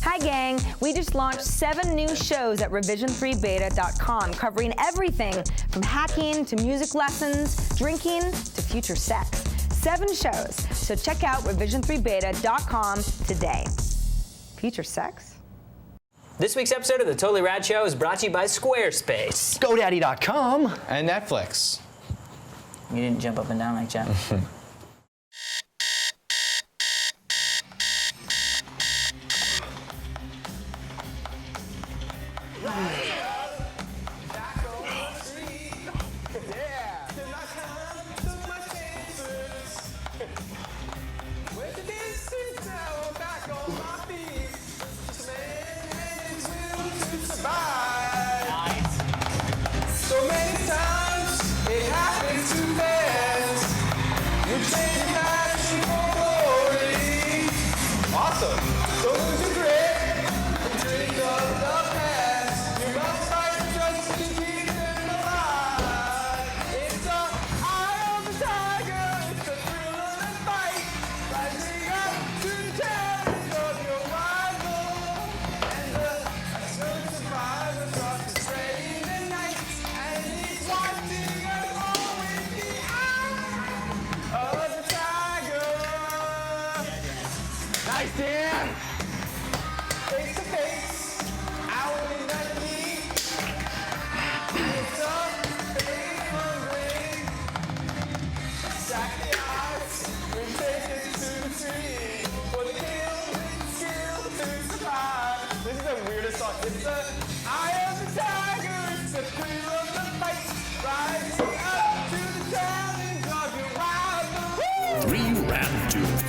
Hi gang, we just launched 7 new shows at revision3beta.com covering everything from hacking to music lessons, drinking to future sex. 7 shows, so check out revision3beta.com today. Future sex? This week's episode of The Totally Rad Show is brought to you by Squarespace. GoDaddy.com. And Netflix. You didn't jump up and down like that.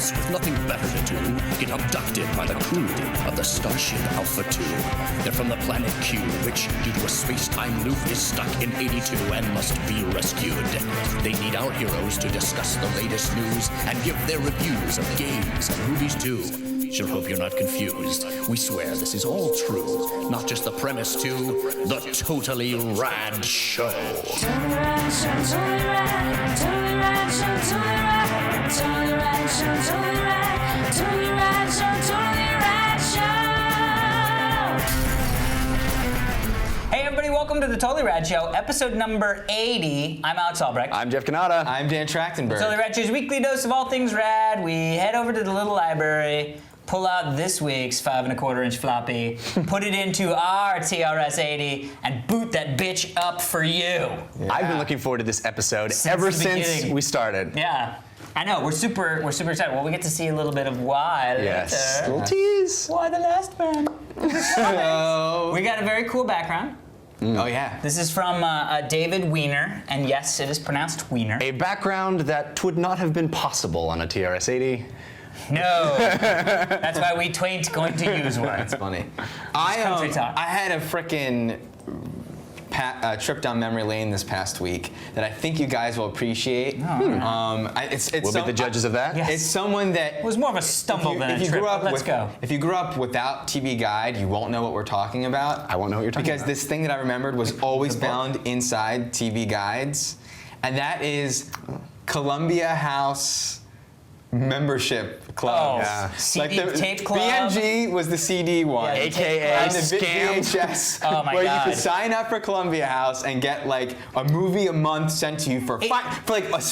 With nothing better to do, get abducted by the crew of the Starship Alpha 2. They're from the planet Q, which, due to a space-time loop, is stuck in 82 and must be rescued. They need our heroes to discuss the latest news and give their reviews of games and movies too. Sure hope you're not confused. We swear this is all true, not just the premise too. The Totally Rad Show. Totally Rad Show, Totally Rad, Totally Rad Show, Totally Rad, Totally Rad Show, Totally Rad, Totally Rad Show, Totally Rad Show. Hey everybody, welcome to The Totally Rad Show, episode number 80. I'm Alex Albrecht. I'm Jeff Canada. I'm Dan Trachtenberg. Totally Rad Show's weekly dose of all things rad. We head over to the little library, pull out this week's 5 1/4 inch floppy, put it into our TRS-80, and boot that bitch up for you. Yeah. I've been looking forward to this episode Since ever the since beginning. we started. Yeah, I know. We're super excited. Well, we get to see a little bit of why Yes. later. Little tease. Why the last man? Oh. We got a very cool background. Oh yeah. This is from David Wiener, and yes, it is pronounced Wiener. A background that would not have been possible on a TRS-80. No, that's why we twain't going to use one. That's funny. country talk. I had a frickin' trip down memory lane this past week that I think you guys will appreciate. It's We'll be the judges of that. Yes. It's someone that It was more of a stumble than a trip. But let's go. If you grew up without TV Guide, you won't know what we're talking about. I won't know what you're talking because about. this thing that I remembered was always found inside TV Guides, and that is Columbia House membership club. Oh, Yeah. CD tape club. BMG was the CD one. Yeah, AKA And the scam. VHS, Oh my where God. you could sign up for Columbia House and get like a movie a month sent to you for like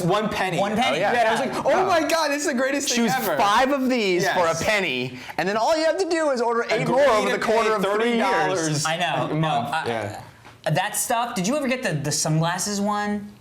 1 penny. 1 penny. Oh, yeah. Yeah, and I was like, oh my God, this is the greatest thing Choose ever. 5 of these Yes. for a penny, and then all you have to do is order 8 Agree more over to the quarter pay of 3 $30 years. I know. a month. No, that stuff. Did you ever get the sunglasses one?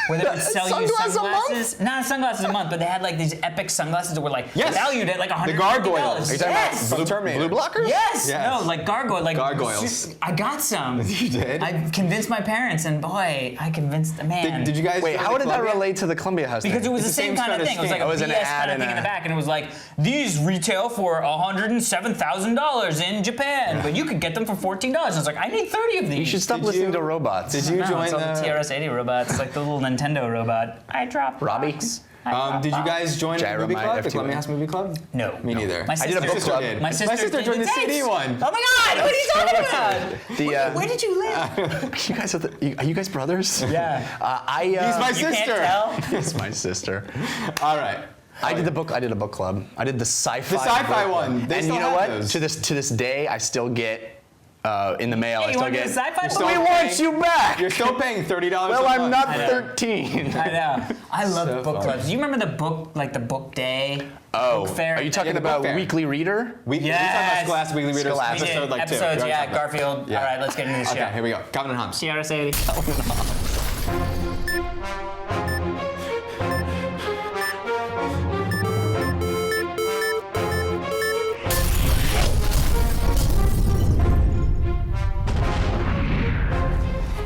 Where they would sell you Sunglasses a month? sunglasses? Not sunglasses a month, but they had like these epic sunglasses that were like Yes. valued at like $150. The gargoyles. Are you talking Yes. about From Terminator. blue blockers? Yes. Yes. No, like Gargoyles. I got some. You did? I convinced my parents, and boy, I convinced the man. Did you guys Wait, go how to did that Columbia? relate to the Columbia House Because thing? it was the It's the same same kind of kind of thing. It was scam. like a It was an BS ad kind of and thing in the a- back, and it was like, these retail for $107,000 in Japan, but you could get them for $14. I was like, I need 30 of these. You should stop Did listening you- to robots. Did you No, join it's all the the? TRS-80 robots, like the little Nintendo robot. I dropped Robbie? box. I dropped Did you box. guys join the Gyro movie my club, the F2. Columbia House movie club? No. Me neither. My I did a sister book club. did. My My sister sister joined the Thanks. CD one. Oh my God! What are you talking about? Where did you live? Are you guys brothers? Yeah. He's my You can't sister. tell. It's my sister. All right. I did a book club. I did the sci-fi. The sci-fi book one. club. They and still you know have what? those. To this day, I still get in the mail. Hey, I you still wanna do get. the sci-fi book? We Still want you back. You're still paying $30 well, a I'm month. not I know. 13. I know. I love So book fun. clubs. Do you remember the book, like the book day? Oh, book fair? are you talking the book about fair. Weekly Reader? We talked Yes. about Scholastic Weekly Readers Scholastic. We episode did. like 2. Episodes, We yeah, already talked about Garfield. Yeah. All right, let's get into the show. Okay, here we go. Calvin and Hobbes. CRS 80.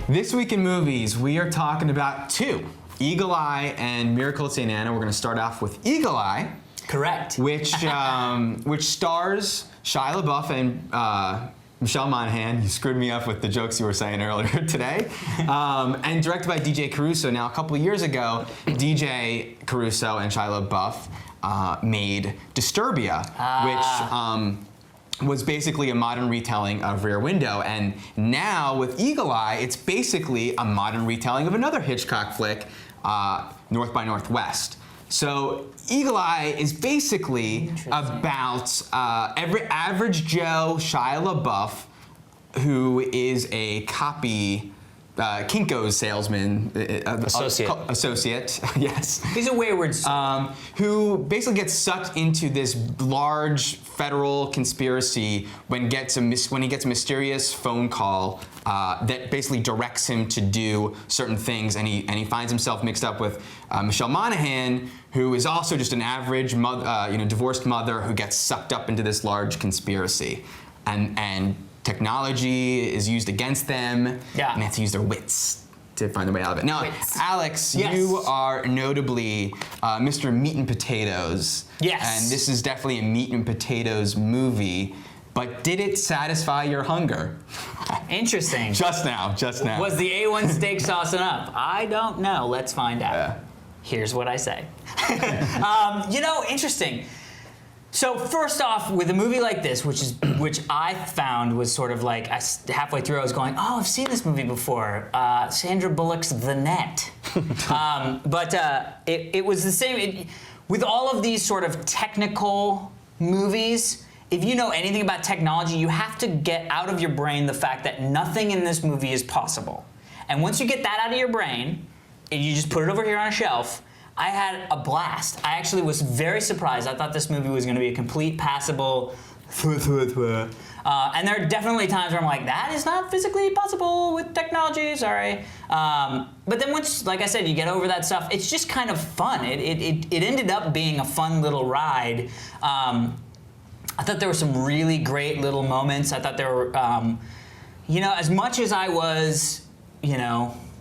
This week in movies, we are talking about 2. Eagle Eye and Miracle at St. Anna. We're going to start off with Eagle Eye, Correct. which stars Shia LaBeouf and Michelle Monaghan. You screwed me up with the jokes you were saying earlier today. And directed by DJ Caruso. Now, a couple of years ago, DJ Caruso and Shia LaBeouf made Disturbia, which was basically a modern retelling of Rear Window. And now with Eagle Eye, it's basically a modern retelling of another Hitchcock flick, North by Northwest. So Eagle Eye is basically about every average Joe Shia LaBeouf, who is a copy Kinko's salesman, associate, yes. He's a wayward soul. Who basically gets sucked into this large federal conspiracy when he gets a mysterious phone call that basically directs him to do certain things, and he finds himself mixed up with Michelle Monaghan, who is also just an average divorced mother who gets sucked up into this large conspiracy, and technology is used against them, Yeah. and they have to use their wits to find their way out of it. Now, Wits. Alex, Yes. you are notably Mr. Meat and Potatoes. Yes. And this is definitely a meat and potatoes movie, but did it satisfy your hunger? Interesting. Just now. Was the A1 steak sauce enough? I don't know. Let's find out. Yeah. Here's what I say. Interesting. So first off, with a movie like this, which I found was sort of like halfway through, I was going, "Oh, I've seen this movie before." Sandra Bullock's The Net, but it was the same. With all of these sort of technical movies, if you know anything about technology, you have to get out of your brain the fact that nothing in this movie is possible. And once you get that out of your brain, and you just put it over here on a shelf, I had a blast. I actually was very surprised. I thought this movie was going to be a complete passable. And there are definitely times where I'm like, that is not physically possible with technology, sorry. But then once, like I said, you get over that stuff, it's just kind of fun. It ended up being a fun little ride. I thought there were some really great little moments. I thought there were, as much as I was,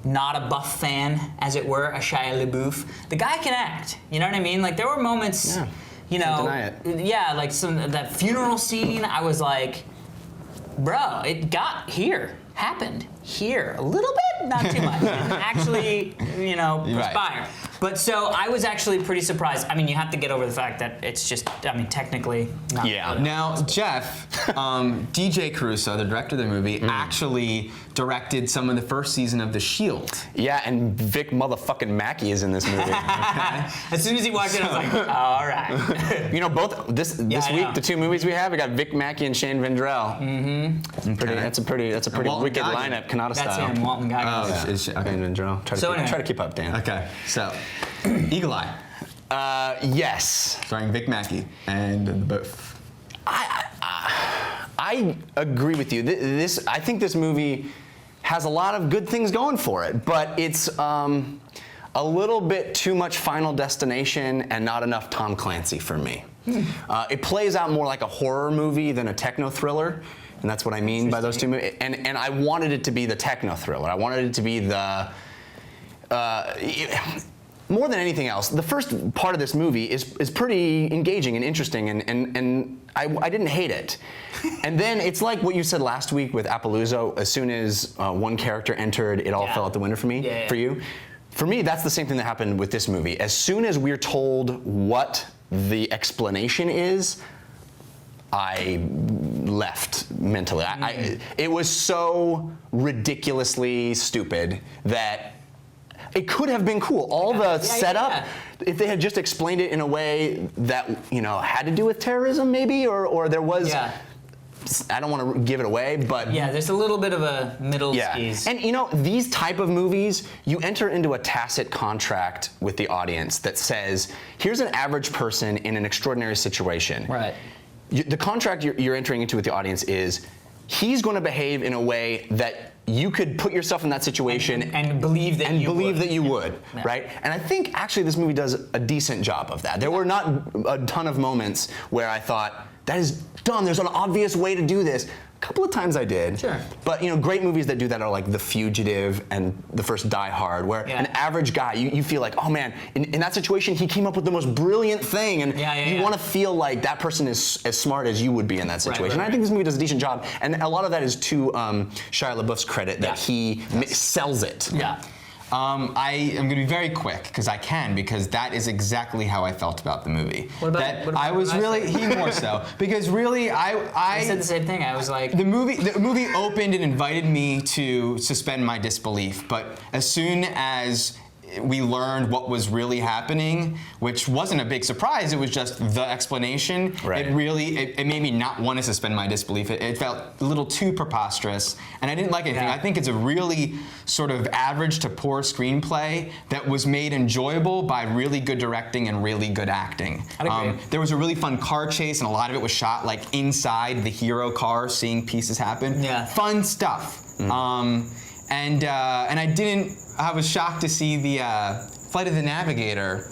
not a Buff fan, as it were, a Shia LaBeouf, the guy can act. You know what I mean? Like there were moments, Can't deny it. yeah, like that funeral scene. I was like, bro, it happened here a little bit, not too much. It didn't actually, perspire. But so I was actually pretty surprised. I mean, you have to get over the fact that it's just, technically not. Yeah. really. Now, Jeff, DJ Caruso, the director of the movie, actually directed some of the first season of The Shield. Yeah, and Vic motherfucking Mackey is in this movie. As soon as he walked in, I was like, all right. Both this I week, know. the 2 movies we have, we got Vic Mackey and Shane Vendrell. Mm-hmm. That's a pretty Walton wicked Goggins. lineup, Kanata That's style. him, Walton Goggins. Is Shane Vendrell. Try to keep up, Dan. Okay, so Eagle Eye, Yes. starring Vic Mackey and both. I agree with you. I think this movie has a lot of good things going for it, but it's a little bit too much Final Destination and not enough Tom Clancy for me. It plays out more like a horror movie than a techno thriller, and that's what I mean by those two movies. And I wanted it to be the techno thriller. I wanted it to be the more than anything else, the first part of this movie is pretty engaging and interesting, and I didn't hate it. And then it's like what you said last week with Appaloosa. As soon as one character entered, it all fell out the window for me. Yeah. For you, for me, that's the same thing that happened with this movie. As soon as we're told what the explanation is, I left mentally. It was so ridiculously stupid that it could have been cool. All the setup, yeah. if they had just explained it in a way that, you know, had to do with terrorism maybe, or there was, I don't want to give it away, but Yeah, there's a little bit of a middle yeah. skis. And you know, these type of movies, you enter into a tacit contract with the audience that says, here's an average person in an extraordinary situation. Right. The contract you're entering into with the audience is, he's going to behave in a way that you could put yourself in that situation and believe that you would. Yeah. Right? And I think actually this movie does a decent job of that. There were not a ton of moments where I thought, that is done, there's an obvious way to do this. A couple of times I did. Sure. But you know, great movies that do that are like The Fugitive and the first Die Hard, where an average guy, you feel like, oh man, in that situation he came up with the most brilliant thing, and you want to feel like that person is as smart as you would be in that situation. Right. I think this movie does a decent job, and a lot of that is to Shia LaBeouf's credit that he sells it. Yeah. I am going to be very quick because I can, because that is exactly how I felt about the movie. What about I was really he more so because really I said the same thing. I was like, the movie opened and invited me to suspend my disbelief, but as soon as we learned what was really happening, which wasn't a big surprise, it was just the explanation. Right. It made me not want to suspend my disbelief. It felt a little too preposterous, and I didn't like anything. I think it's a really sort of average to poor screenplay that was made enjoyable by really good directing and really good acting. I'd agree. There was a really fun car chase, and a lot of it was shot like inside the hero car, seeing pieces happen. Yeah. Fun stuff. And I was shocked to see the Flight of the Navigator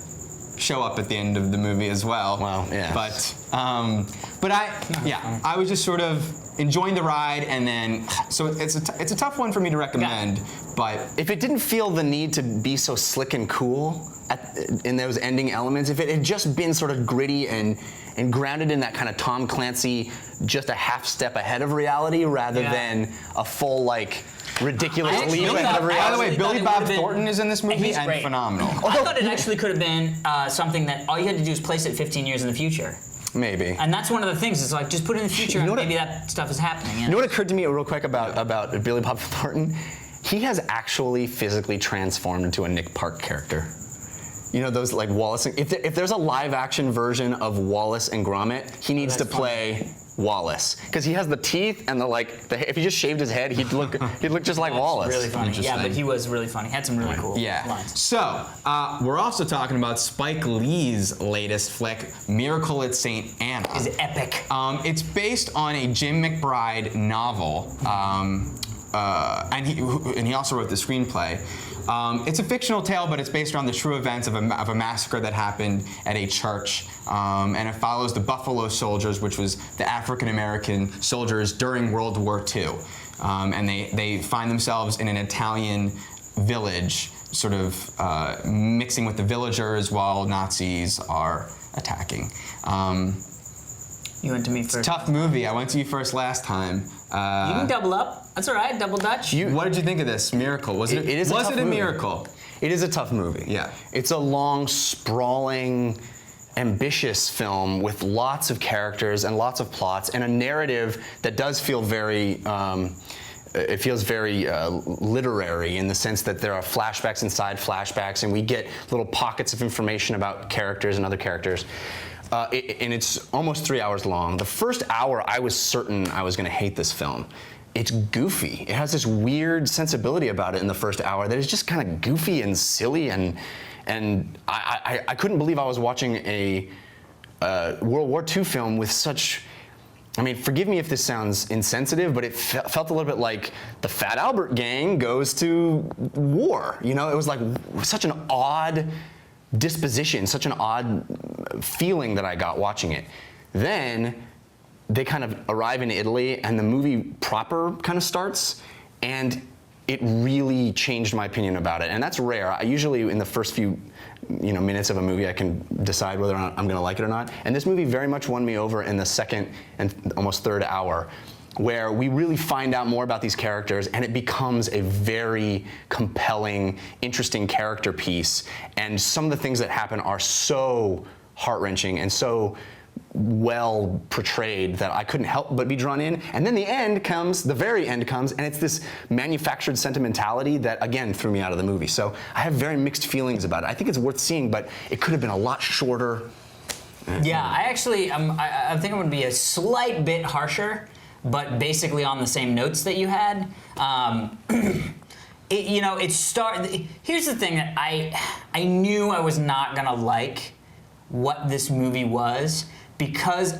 show up at the end of the movie as well. Wow, yeah. But I was just sort of enjoying the ride, and then so it's a tough one for me to recommend. But if it didn't feel the need to be so slick and cool in those ending elements, if it had just been sort of gritty and grounded in that kind of Tom Clancy, just a half step ahead of reality rather than a full like ridiculous leap ahead of reality. By the way, Billy Bob Thornton is in this movie and great. phenomenal. I thought it actually could have been something that all you had to do is place it 15 years in the future. Maybe. And that's one of the things. It's like just put it in the future, and maybe that stuff is happening. You know what occurred to me real quick about Billy Bob Thornton? He has actually physically transformed into a Nick Park character. You know those like Wallace. If there's a live action version of Wallace and Gromit, he needs to play Wallace because he has the teeth and if he just shaved his head, he'd look just like Wallace. Really funny. Yeah, but he was really funny. He had some really cool lines. So we're also talking about Spike Lee's latest flick, Miracle at St. Anna. It's epic. It's based on a Jim McBride novel, and he also wrote the screenplay. It's a fictional tale, but it's based around the true events of a massacre that happened at a church, and it follows the Buffalo Soldiers, which was the African-American soldiers during World War II. And they find themselves in an Italian village, sort of mixing with the villagers while Nazis are attacking. You went to me first. Tough movie. I went to you first last time. You can double up. That's all right. Double Dutch. What did you think of this Miracle? Was it a miracle? It is a tough movie. Yeah. It's a long, sprawling, ambitious film with lots of characters and lots of plots and a narrative that does feel very. It feels very literary in the sense that there are flashbacks inside flashbacks, and we get little pockets of information about characters and other characters. And it's almost 3 hours long. The first hour, I was certain I was going to hate this film. It's goofy. It has this weird sensibility about it in the first hour that is just kind of goofy and silly, and I couldn't believe I was watching a World War II film with such. I mean, forgive me if this sounds insensitive, but it felt a little bit like the Fat Albert gang goes to war. You know, it was like such an odd disposition, such an odd feeling that I got watching it. Then they kind of arrive in Italy and the movie proper kind of starts, and it really changed my opinion about it. And that's rare. I usually in the first few minutes of a movie I can decide whether or not I'm going to like it or not. And this movie very much won me over in the second and almost third hour, where we really find out more about these characters, and it becomes a very compelling, interesting character piece. And some of the things that happen are so heart-wrenching and so well portrayed that I couldn't help but be drawn in. And then the very end comes, and it's this manufactured sentimentality that again threw me out of the movie. So I have very mixed feelings about it. I think it's worth seeing, but it could have been a lot shorter. Yeah, I actually, I think I'm gonna be a slight bit harsher, but basically on the same notes that you had. Here's the thing that I knew I was not gonna like what this movie was, because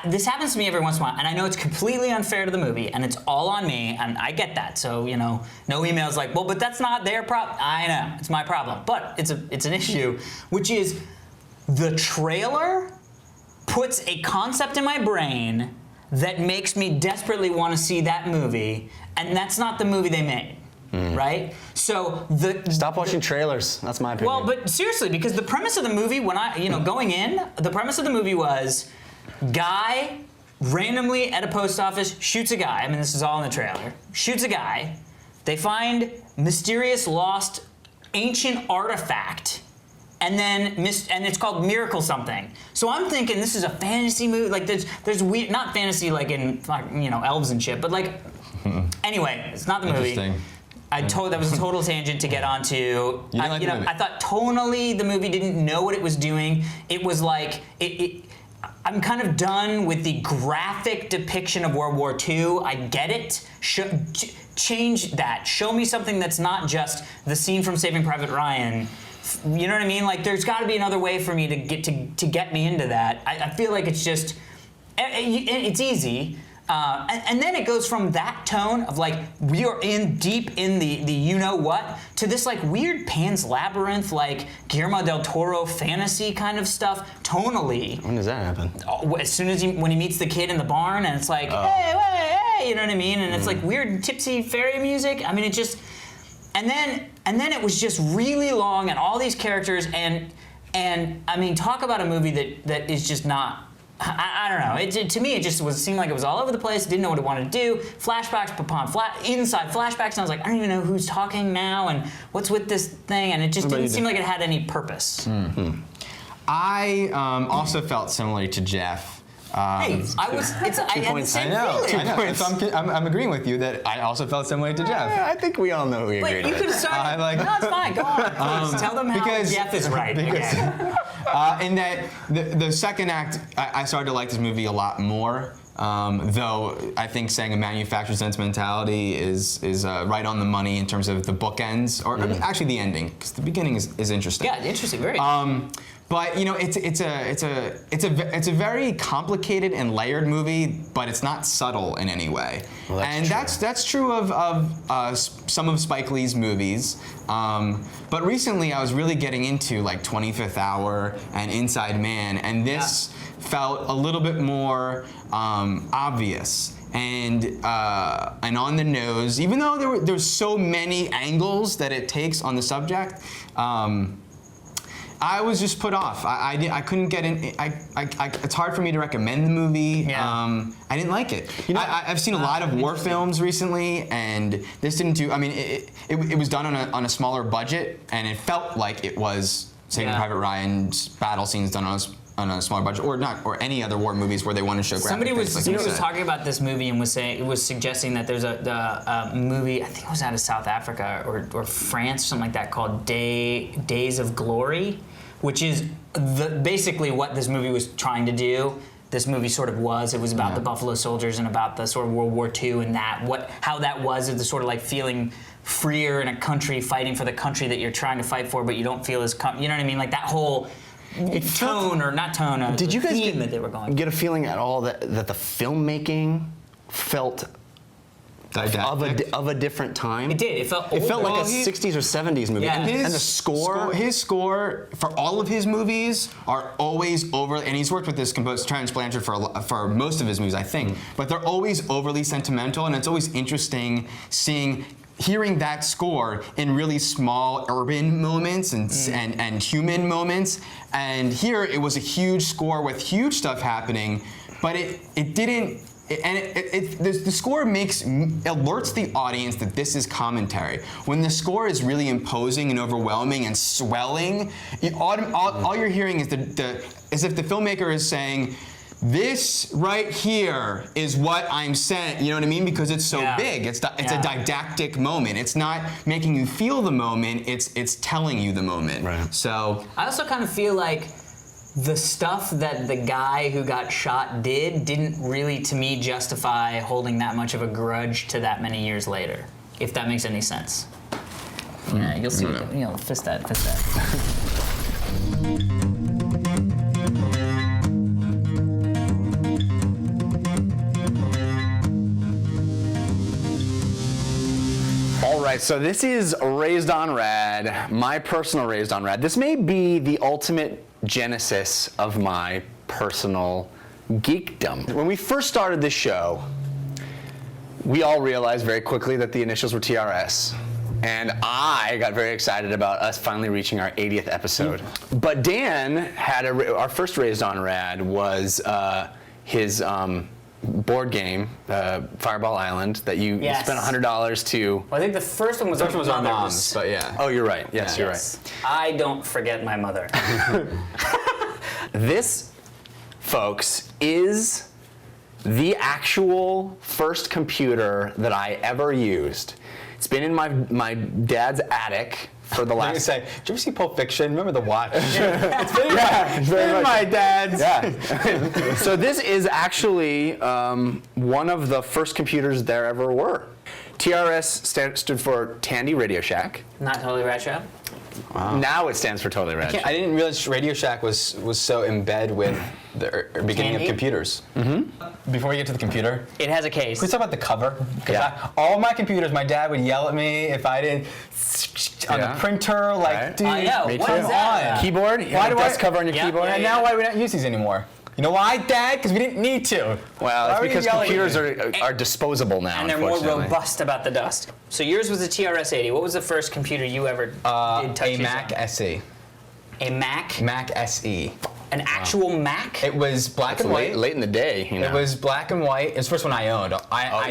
this happens to me every once in a while, and I know it's completely unfair to the movie, and it's all on me, and I get that. So no emails like, well, but that's not their problem. I know, it's my problem, but it's an issue, which is the trailer puts a concept in my brain that makes me desperately want to see that movie, and that's not the movie they made. Right? So Stop watching trailers. That's my opinion. Well, but seriously, because the premise of the movie, going in, the premise of the movie was guy randomly at a post office shoots a guy. I mean, this is all in the trailer. Shoots a guy. They find mysterious lost ancient artifact. And it's called Miracle something. So I'm thinking this is a fantasy movie. Like there's weird, not fantasy like in elves and shit, but like anyway, it's not the movie. Interesting. That was a total tangent to get onto. You didn't like the movie. I thought tonally the movie didn't know what it was doing. It was like I'm kind of done with the graphic depiction of World War II. I get it. Change that. Show me something that's not just the scene from Saving Private Ryan. You know what I mean? Like there's got to be another way for me to get me into that. I feel like it's just it's easy. And then it goes from that tone of like we are deep in the you-know-what to this like weird Pan's Labyrinth, like Guillermo del Toro fantasy kind of stuff tonally. When does that happen? As soon as when he meets the kid in the barn and it's like, hey, you know what I mean? And it's like weird tipsy fairy music. I mean, it just, and then it was just really long and all these characters and I mean, talk about a movie that is just not. I don't know. To me, it just seemed like it was all over the place. Didn't know what it wanted to do. Flashbacks upon inside flashbacks, and I was like, I don't even know who's talking now and what's with this thing, and it just didn't seem like it had any purpose. Mm-hmm. I also felt similarly to Jeff. Hey, I had the same feeling. So I'm agreeing with you that I also felt similarly to Jeff. I think we all know who we agreed But you with. could have started. No, it's fine. Go on. Please tell them how Jeff is right. In that the second act, I started to like this movie a lot more. Though I think saying a manufactured sentimentality is right on the money in terms of the bookends, or I mean, actually the ending, because the beginning is interesting. Yeah, interesting, very. But it's a very complicated and layered movie, but it's not subtle in any way. Well, that's true of some of Spike Lee's movies. But recently, I was really getting into like 25th Hour and Inside Man, and this felt a little bit more obvious and on the nose. Even though there's so many angles that it takes on the subject. I was just put off. I couldn't get in. It's hard for me to recommend the movie. Yeah. I didn't like it. I've seen a lot of war films recently, and this didn't do. I mean, it was done on a smaller budget, and it felt like it was Saving Private Ryan's battle scenes done on a smaller budget, or any other war movies where they want to show graphic Somebody things, was talking about this movie and was suggesting that there's a movie, I think it was out of South Africa or France or something like that, called Days of Glory, which is basically what this movie was trying to do. This movie sort of was. It was about the Buffalo Soldiers and about the sort of World War II and how that was the sort of like feeling freer in a country, fighting for the country that you're trying to fight for, but you don't feel as you know what I mean? Like that whole tone or not tone. Did you guys that they were going? Get a feeling at all that the filmmaking felt of a different time? It did. It felt old. It felt like a 60s or 70s movie. Yeah. And the score? His score for all of his movies are always over, and he's worked with this composer, Terrence Blanchard, for most of his movies, I think. But they're always overly sentimental, and it's always interesting hearing that score in really small urban moments and human moments. And here it was a huge score with huge stuff happening, but it didn't. The score alerts the audience that this is commentary. When the score is really imposing and overwhelming and swelling, all you're hearing is as if the filmmaker is saying, This right here is what I'm saying, you know what I mean? Because it's so big. It's a didactic moment. It's not making you feel the moment, it's telling you the moment. Right. So I also kind of feel like the stuff that the guy who got shot didn't really, to me, justify holding that much of a grudge to that many years later, if that makes any sense. Yeah, you'll see. Fist that. All right, so this is Raised on Rad, my personal Raised on Rad. This may be the ultimate genesis of my personal geekdom. When we first started this show, we all realized very quickly that the initials were TRS. And I got very excited about us finally reaching our 80th episode. But Dan had our first Raised on Rad was his board game, Fireball Island, that you spent $100 to. Well, I think the first one was our mom's, but yeah. Oh, you're right. Yes, you're right. I don't forget my mother. This, folks, is the actual first computer that I ever used. It's been in my dad's attic for the last. Did you ever see Pulp Fiction? Remember the watch? It's been my dad's. Yeah. So this is actually one of the first computers there ever were. TRS stood for Tandy Radio Shack. Not Totally Rad Show? Wow. Now it stands for Totally Rad Show. I didn't realize Radio Shack was so in bed with the beginning of computers. Mm-hmm. Before we get to the computer, it has a case. Can we talk about the cover? Because all my computers, my dad would yell at me if I didn't on the printer. Like, right. dude, I know. Me What too. is that? Keyboard? Why do desk cover on your keyboard? And now why we don't use these anymore? You know why, Dad? Because we didn't need to. Well, Why it's were you because yelling computers at me? are disposable now, And they're more unfortunately. robust about the dust. So yours was a TRS-80. What was the first computer you ever did touch A Mac SE. A Mac? Mac SE. An actual Mac? It was black It's and white. late in the day, you know. It was black and white. It was the first one I owned.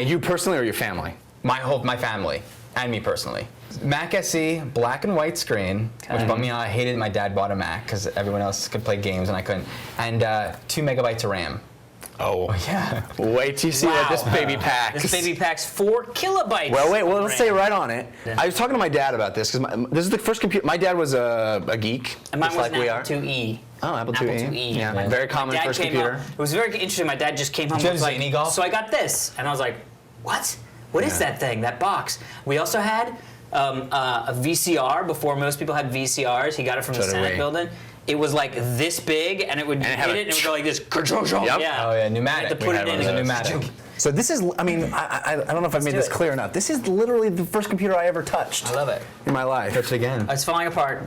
You personally or your family? My family and me personally. Mac SE, black and white screen, which bummed me out. I hated my dad bought a Mac because everyone else could play games and I couldn't. And 2 megabytes of RAM. Oh, yeah. Wait till you see what this baby packs. This baby packs 4 kilobytes. Well, let's say right on it. I was talking to my dad about this because this is the first computer. My dad was a geek, And mine just was like an we are. Apple IIe. Oh, Apple Apple IIe. IIe. Yeah, very common Dad first came computer. home. It was very interesting. My dad just came home Did you and was have like, Zany Golf? so I got this. And I was like, what? What is that thing, that box? We also had a VCR before most people had VCRs. He got it from the So did Senate we. building. It was like this big, and it would hit had it, a and it would go like this. Yep. Yeah. Oh yeah, pneumatic. To put it in. It was a pneumatic. So this is, I mean, I don't know if I've made do this it. clear enough. This is literally the first computer I ever touched I love it. in my life. Touch it again. It's falling apart.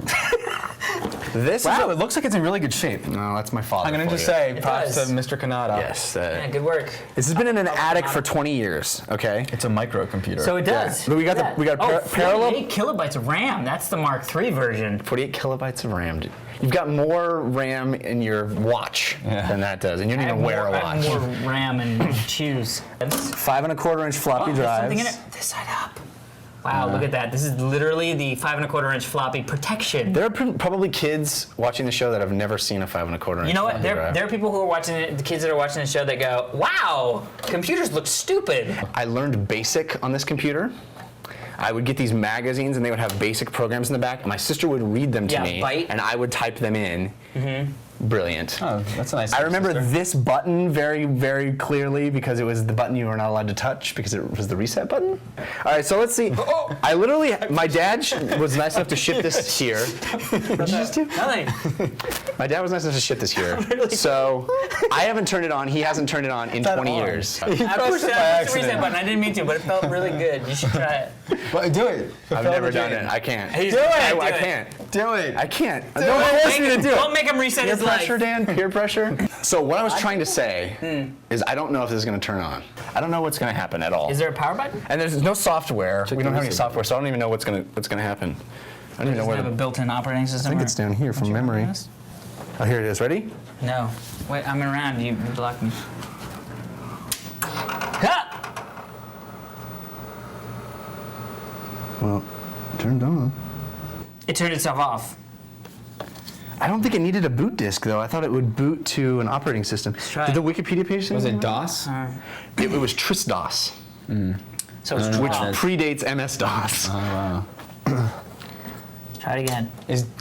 This Wow, is it looks like it's in really good shape. no, that's my father. I'm gonna for just you. say props to does. Mr. Kanata. Yes. Yeah, good work. This has been in an attic for 20 years. Okay. It's a microcomputer. So it does. But we got Yeah. we got Oh, parallel 48 kilobytes of RAM. That's the Mark III version. 48 kilobytes of RAM. Dude. You've got more RAM in your watch than that does, and you don't even wear a I have watch. more RAM and choose. 5 1/4-inch floppy There's drives. something in it. This side up. Wow, look at that. This is literally the 5 1/4-inch floppy protection. There are probably kids watching the show that have never seen a 5 1/4-inch. You know what? floppy drive. There are people who are watching it, the kids that are watching the show that go, wow, computers look stupid. I learned BASIC on this computer. I would get these magazines and they would have BASIC programs in the back, and my sister would read them to me, Byte. and I would type them in. Brilliant. Oh, that's a nice. I remember this button very, very clearly because it was the button you were not allowed to touch because it was the reset button. All right, so let's see. I literally, my dad was nice enough to ship this here. What did you just do? Nothing. My dad was nice enough to ship this here. So I haven't turned it on. He hasn't turned it on in 20 years. I pushed the reset button. I didn't mean to, but it felt really good. You should try it. Well, do it. I've never done it. I can't. Do it. I can't. Do it. I can't. No one forced me to do it. Don't make him reset Peer his life. pressure, Dan? Peer pressure? So what I was trying to say is I don't know if this is going to turn on. I don't know what's going to happen at all. Is there a power button? And there's no software. We don't have any receipt. software, so I don't even know what's going to happen. I don't even know Does it where have a the... built-in operating system? I think it's down here from memory. Oh, here it is. Ready? No. Wait, I'm around. You blocked me. Ha! Well, it turned on. It turned itself off. I don't think it needed a boot disk though. I thought it would boot to an operating system. try Did it. the Wikipedia page say Was anything it about DOS? it? It was Tris-DOS, So it's which draw. predates MS-DOS. Oh, wow. Try it again.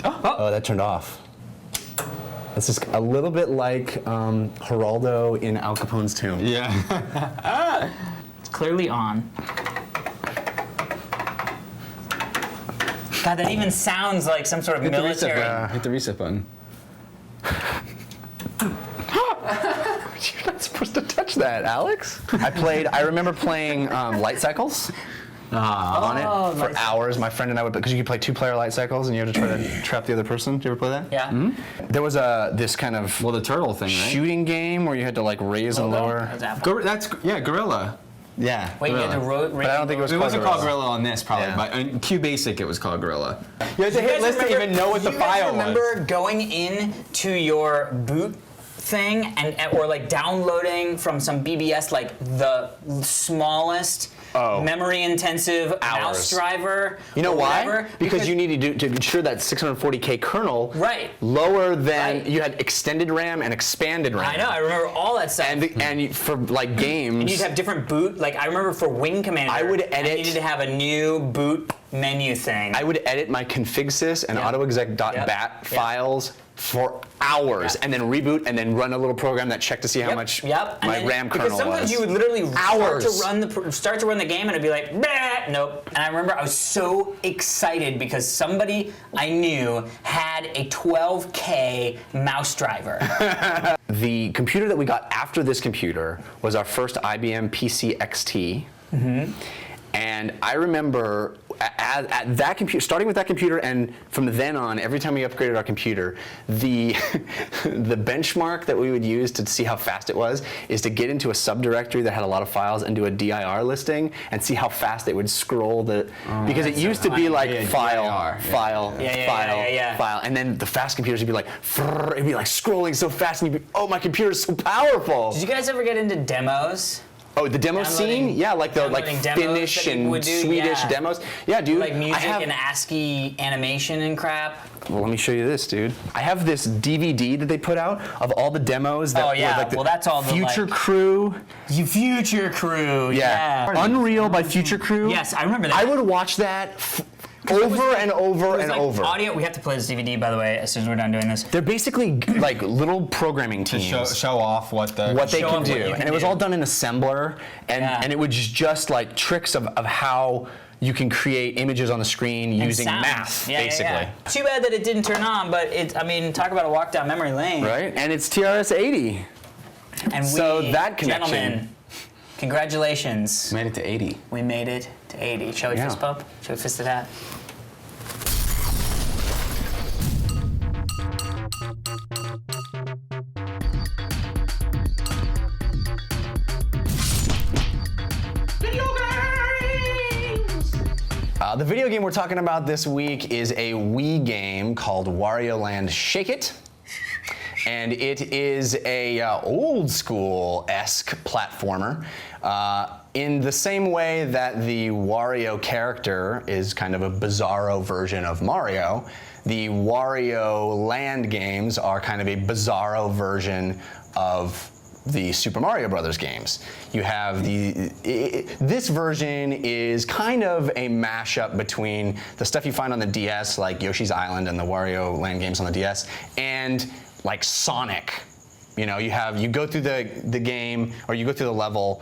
Oh, that turned off. This is a little bit like Geraldo in Al Capone's tomb. Yeah. It's clearly on. God, that even sounds like some sort of Hit the reset military. button. Hit the reset button. You're not supposed to touch that, Alex. I remember playing Light Cycles on it for hours. My friend and I would, because you could play 2-player Light Cycles and you had to try to trap the other person. Did you ever play that? Yeah. There was this kind of Well, the turtle thing, right? shooting game where you had to like raise and lower. That's Apple. Gorilla. Yeah. Wait, you had to But I don't think it was It called wasn't Gorilla. called Gorilla on this, probably, Yeah. but in Q Basic it was called Gorilla. You had to hit list to even know what the you guys file remember was. going in to your boot thing or like downloading from some BBS like the smallest memory intensive mouse driver? You know or why? whatever? Because you needed to ensure that 640K kernel Right. lower than Right. you had extended RAM and expanded RAM. I know, I remember all that stuff. And for like games, And you'd have different boot, like I remember for Wing Commander, I would edit- I needed to have a new boot menu thing. I would edit my configsys and autoexec.bat files for hours and then reboot and then run a little program that checked to see how much And my then- RAM kernel because sometimes was. you would literally Hours. start to run the game and it'd be like, bah, nope. And I remember I was so excited because somebody I knew had a 12K mouse driver. The computer that we got after this computer was our first IBM PC XT. And I remember at that computer, starting with that computer, and from then on, every time we upgraded our computer, the the benchmark that we would use to see how fast it was is to get into a subdirectory that had a lot of files and do a dir listing and see how fast it would scroll the because it used to be like Yeah, file, DIR. file, Yeah, file, yeah. file, and then the fast computers would be like, it'd be like scrolling so fast, and you'd be, oh, my computer's so powerful. Did you guys ever get into demos? Oh, the demo Downloading- scene? Yeah, like the downloading demos Finnish that people would and do? Swedish Yeah. demos. Yeah, dude. Like music I have, and ASCII animation and crap? well, let me show you this, dude. I have this DVD that they put out of all the demos that Oh, yeah. were like the Well, that's all the, Future like- Crew. Future Crew, yeah. Unreal by Future Crew. Yes, I remember that. I would watch that over and over It was and like over. Audio. We have to play this DVD, by the way, as soon as we're done doing this. They're basically like little programming To teams. show off what the what they show can off do. what you can And it was do. all done in assembler, and it was just like tricks of how you can create images on the screen using sounds. math, Yeah, yeah, basically. yeah. Too bad that it didn't turn on, but I mean, talk about a walk down memory lane. Right? And it's TRS-80. And So we, that connection- gentlemen, congratulations. made it to 80. We made it to 80. Shall we Yeah. fist bump? Shall we fist it out? The video game we're talking about this week is a Wii game called Wario Land Shake It. And it is a old school-esque platformer in the same way that the Wario character is kind of a bizarro version of Mario. The Wario Land games are kind of a bizarro version of the Super Mario Brothers games. You have this version is kind of a mashup between the stuff you find on the DS, like Yoshi's Island and the Wario Land games on the DS, and like Sonic. You know, you go through the game, or you go through the level,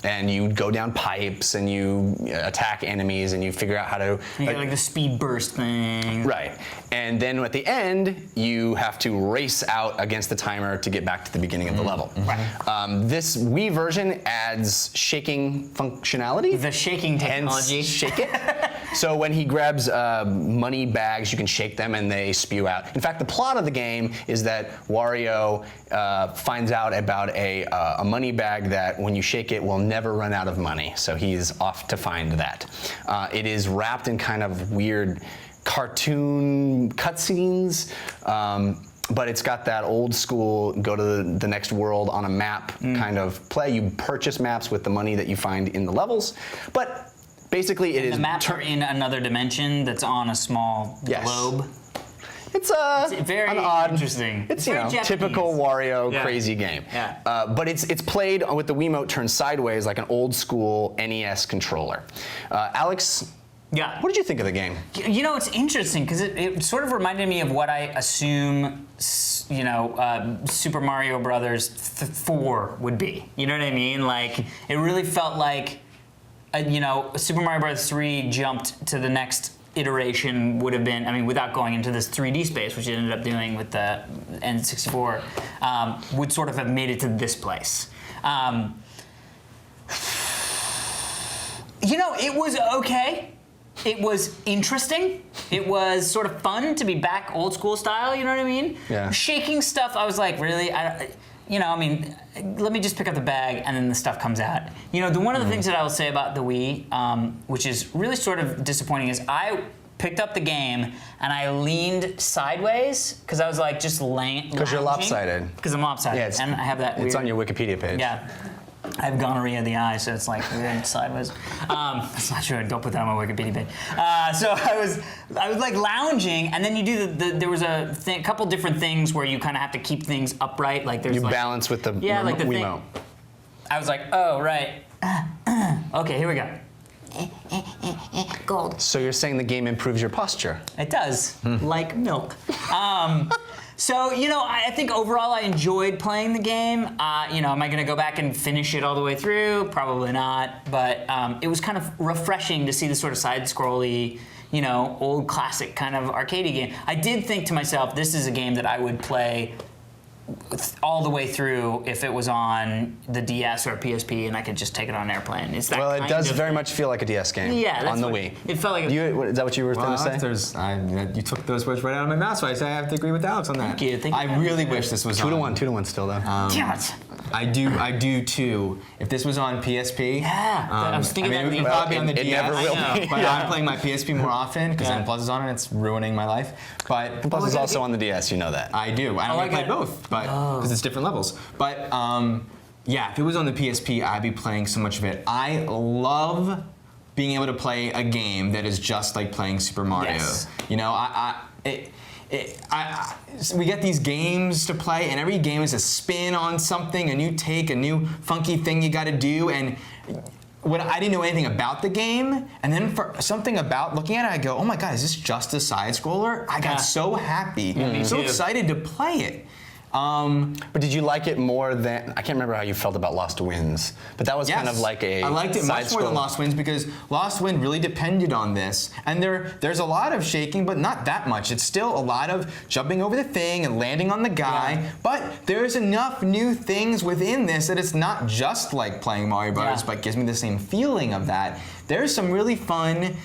and you go down pipes and you attack enemies and you figure out how to. You got like the speed burst thing. Right. And then at the end, you have to race out against the timer to get back to the beginning of the level. This Wii version adds shaking functionality. The shaking technology. Hence, shake it. So when he grabs money bags, you can shake them and they spew out. In fact, the plot of the game is that Wario finds out about a money bag that when you shake it will never run out of money. So he's off to find that. It is wrapped in kind of weird cartoon cutscenes. But it's got that old school go to the next world on a map kind of play. You purchase maps with the money that you find in the levels. But basically it is The maps are in another dimension that's on a small Yes. globe. It's very an odd, interesting. It's very you know Japanese. typical Wario Yeah. crazy game. Yeah. But it's played with the Wiimote turned sideways like an old school NES controller. Alex, Yeah. what did you think of the game? You know, it's interesting because it sort of reminded me of what I assume, Super Mario Brothers 4 would be. You know what I mean? Like, it really felt like, Super Mario Brothers 3 jumped to the next iteration would have been, I mean, without going into this 3D space, which it ended up doing with the N64, would sort of have made it to this place. It was okay. It was interesting. It was sort of fun to be back old school style, you know what I mean? Yeah. Shaking stuff, I was like, really? Let me just pick up the bag and then the stuff comes out. One of the things that I will say about the Wii, which is really sort of disappointing, is I picked up the game and I leaned sideways because I was like just laying. Because you're lopsided. Because I'm lopsided, Yeah, and I have that. It's weird, on your Wikipedia page. Yeah. I have gonorrhea of the eye, so it's like weird sideways. That's not true. Don't put that on my Wikipedia page. So I was like lounging, and then you do there was a couple different things where you kind of have to keep things upright. Like there's You like, balance with the like the Wiimote. I was like, oh right. Okay, here we go. Gold. So you're saying the game improves your posture? It does, like milk. So, I think overall I enjoyed playing the game. Am I going to go back and finish it all the way through? Probably not. But it was kind of refreshing to see the sort of side-scrolly, old classic kind of arcadey game. I did think to myself, this is a game that I would play all the way through if it was on the DS or PSP and I could just take it on an airplane. It's that Well, it kind does of- very much feel like a DS game. Yeah, that's on the what- Wii. it felt like a- Is that what you were going to say? You took those words right out of my mouth, so I say I have to agree with Alex on that. Thank you. Thank you I very really much. wish this was 2-1 still though. Damn it. I do too. If this was on PSP, Yeah, I was thinking it that the would other probably be on the it DS. never will I be. But I'm playing my PSP more often because Yeah. N Plus is on it. It's ruining my life. But Plus, it's also on the DS. You know that. I do. I Oh, I only play got it. both, but because it's different levels. But yeah, if it was on the PSP, I'd be playing so much of it. I love being able to play a game that is just like playing Super Mario. Yes. We get these games to play, and every game is a spin on something, a new take, a new funky thing you got to do, and. I didn't know anything about the game, and then for something about looking at it, I go, "Oh my God, is this just a side scroller?" I got Yeah. so happy, me so too. excited to play it. But did you like it more than I can't remember how you felt about Lost Winds, but that was kind of like a I liked it much more than side-scroll- Lost Winds because Lost Wind really depended on this, and there's a lot of shaking, but not that much. It's still a lot of jumping over the thing and landing on the guy, Yeah. but there's enough new things within this that it's not just like playing Mario Brothers, Yeah. but gives me the same feeling of that. There's some really fun.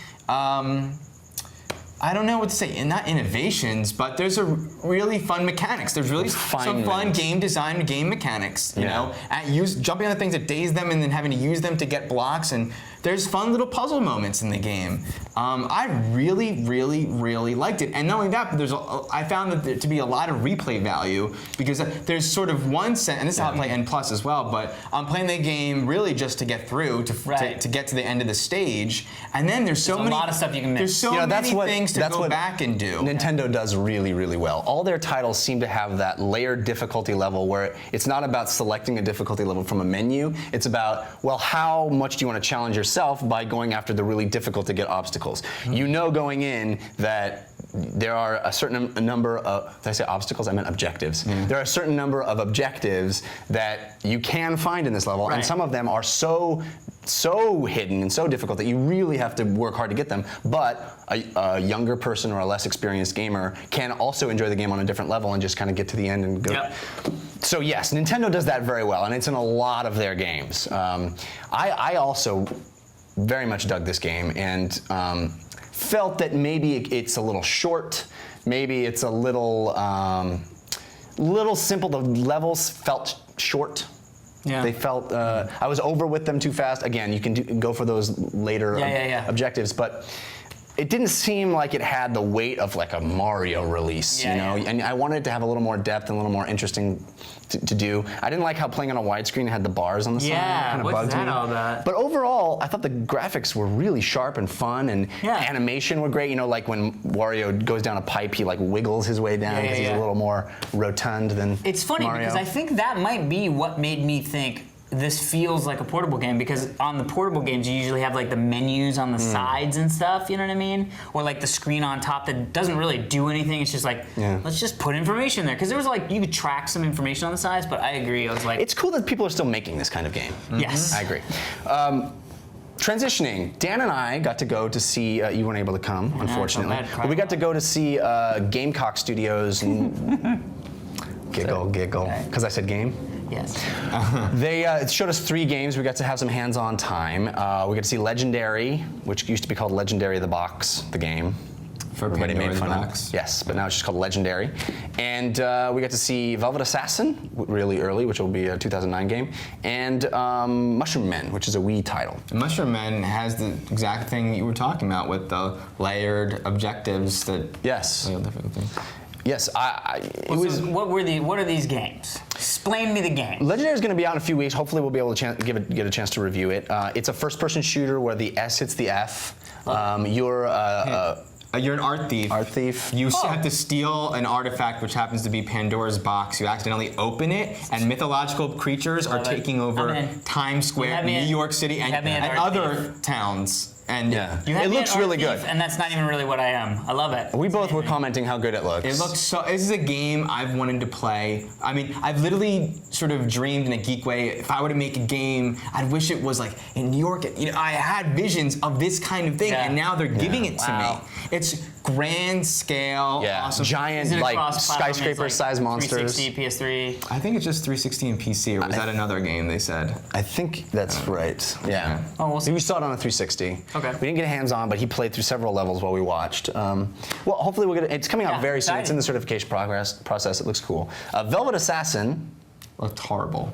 I don't know what to say, not innovations, but there's a really fun mechanics. There's really some fun Refinement. game design, game mechanics, you Yeah. know, jumping on the things that daze them and then having to use them to get blocks, and there's fun little puzzle moments in the game. I really, really, really liked it, and not only that, but I found that there to be a lot of replay value because there's sort of one set, and this is how I play N Plus as well, but I'm playing the game really just to get through, to get to the end of the stage, and then there's There's a lot of stuff you can miss. There's so many things to go back and do. Nintendo does really, really well. All their titles seem to have that layered difficulty level where it's not about selecting a difficulty level from a menu. It's about, well, how much do you want to challenge yourself by going after the really difficult to get obstacles? You know going in that there are a certain number of, did I say obstacles? I meant objectives. There are a certain number of objectives that you can find in this level, and Right. some of them are so hidden and so difficult that you really have to work hard to get them. But a younger person or a less experienced gamer can also enjoy the game on a different level and just kind of get to the end and go. Yep. So yes, Nintendo does that very well, and it's in a lot of their games. I also very much dug this game and felt that maybe it's a little short, maybe it's a little simple. The levels felt short. Yeah. They felt I was over with them too fast. Again, you can go for those later Yeah. objectives, but it didn't seem like it had the weight of like a Mario release, Yeah, you know. yeah. And I wanted it to have a little more depth and a little more interesting to do. I didn't like how playing on a widescreen had the bars on the side. Yeah, Kind of what's bugged that me. all about? But overall, I thought the graphics were really sharp and fun, and Yeah. animation were great. You know, like when Wario goes down a pipe, he like wiggles his way down Yeah, because yeah, he's yeah. a little more rotund than It's funny Mario. because I think that might be what made me think this feels like a portable game, because on the portable games you usually have like the menus on the sides and stuff, you know what I mean? Or like the screen on top that doesn't really do anything. It's just like, let's just put information there. Because there was like, you could track some information on the sides, but I agree. I was like, It's cool that people are still making this kind of game. yes. I agree. Transitioning, Dan and I got to go to see, you weren't able to come, unfortunately. bad, But we got to go to see Gamecock Studios and giggle, because I said game. Yes. They showed us 3 games. We got to have some hands-on time. We got to see Legendary, which used to be called Legendary the Box, the game. For Everybody made Pandora's fun Box. of. Yes, but now it's just called Legendary. And we got to see Velvet Assassin really early, which will be a 2009 game, and Mushroom Men, which is a Wii title. Mushroom Men has the exact thing you were talking about with the layered objectives that. Yes. Layered different things. Yes, it was. What are these games? Explain me the game. Legendary is going to be out in a few weeks. Hopefully, we'll be able to get a chance to review it. It's a first-person shooter where the S hits the F. You're You're an art thief. art thief. You have to steal an artifact which happens to be Pandora's box. You accidentally open it, and mythological creatures are Love it. taking I'm over in. Times You Square, had me New at- York City, you and, had me at and art other towns. And Yeah. You had It me looks at Art really Thief, good. and that's not even really what I am. I love it. We both were commenting how good it looks. it looks so. This is a game I've wanted to play. I mean, I've literally sort of dreamed in a geek way. If I were to make a game, I'd wish it was like in New York. You know, I had visions of this kind of thing, Yeah. and now they're giving it to Wow. me. It's grand scale, Yeah, awesome. giant, Is it like across platform? It's skyscraper-sized monsters. 360, PS3. I think it's just 360 and PC, or was that another game they said? I think that's right. Yeah. Oh, we'll see. We saw it on a 360. Okay. We didn't get hands-on, but he played through several levels while we watched. Well, hopefully we'll get it. It's coming out Yeah, very soon. It's in exciting. the certification process. It looks cool. Velvet Assassin. Looked horrible.